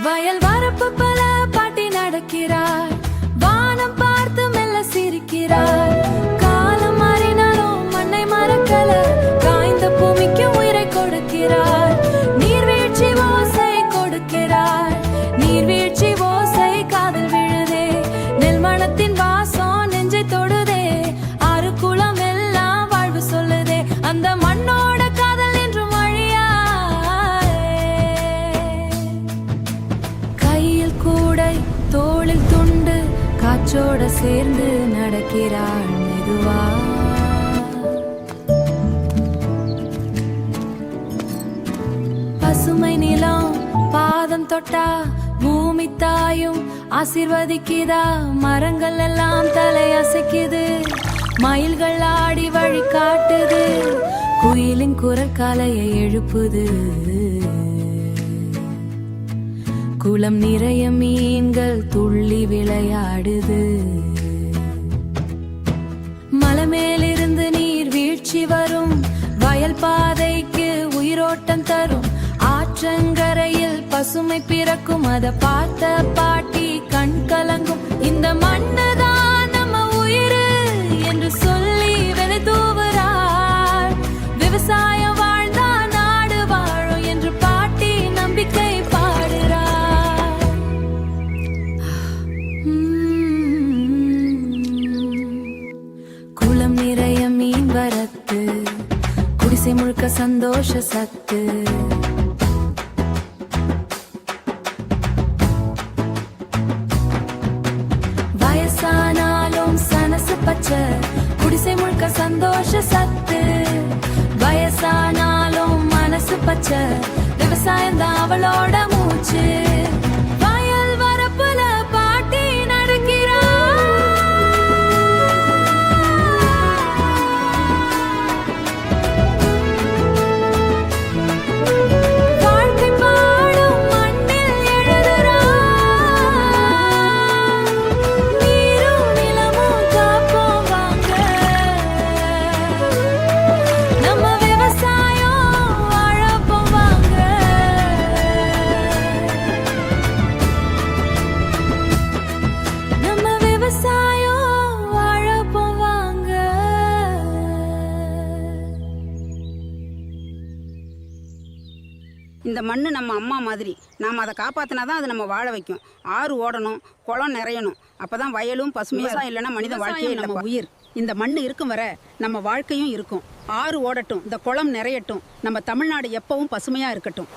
வயல் வரப்பு பல பாட்டி நடக்கிறார், வானம் பார்த்து மெல்ல சிரிக்கிறார். காலம் மாறினாலும் மண்ணை மறக்கல, காய்ந்த பூமிக்கு உயிரை கொடுக்கிறார். நீர்வீழ்ச்சி ஓசை கொடுக்கிறார், நீர்வீழ்ச்சி ஓசை காதில் விழுதே. நெல்மணத்தின் வாசம் நெஞ்சை தொடுதே, ஆறு குளம் எல்லாம் வாழ்வு சொல்லுதே. அந்த மண்ணோட காதல் என்றும் வழியாதே. கையில் கூடை தோளில் துண்டு, காற்றோட சேர்ந்து நடக்கிறாள் மெதுவா. பசுமை நிலம் பாதம் தொட்டா பூமி தாயும் ஆசீர்வதிக்குதா. மரங்கள் எல்லாம் தலை அசைக்குது, மயில்கள் ஆடி வழி காட்டுது, குயிலின் குரல் காலையை எழுப்புது. குளம் நிறைய மீன்கள் துள்ளி விளையாடுது. மலை மேலிருந்து நீர் வீழ்ச்சி வரும், வயல் பாதைக்கு உயிரோட்டம் தரும். ஆற்றங்கரையில் பசுமை பிறக்கும், அத பார்த்த பாட்டி கண் கலங்கும். இந்த மண்ணுதான் நம்ம உயிர் என்று சொல்லி விதை தூவுறார். விவசாயம் வாழ்ந்தா நாடு வாழும் என்று பாட்டி நம்பிக்கை பாடுறார். குளம் நிறைய மீன் வரத்து, குடிசை முழுக்க சந்தோஷ சத்து. வயசானாலும் சனசு பச்சை, குடிசை முழுக்க சந்தோஷ சத்து. வயசானாலும் மனசு பச்சை, விவசாயம் தான் அவளோட மூச்சு. வயல் வரப்புல பாட்டி நடக்கிறார், வாழ்க்கை பாடும் மண்ணில் எழுதுறார். நீரும் நிலமும் காப்போம் வாங்க, நம்ம விவசாயம் வாழப்போம் வாங்க. நம்ம விவசாயம் வாழப்போம் வாங்க. இந்த மண்ணு நம்ம அம்மா மாதிரி, நாம் அதை காப்பாற்றினா தான் அது நம்ம வாழ வைக்கும். ஆறு ஓடணும், குளம் நிறையணும், அப்பதான் வயலும் பசுமையாக இல்லைன்னா மனித வாழ்க்கையே நம்ம உயிர். இந்த மண்ணு இருக்கும் வர நம்ம வாழ்க்கையும் இருக்கும். ஆறு ஓடட்டும், இந்த குளம் நிறையட்டும், நம்ம தமிழ்நாடு எப்பவும் பசுமையா இருக்கட்டும்.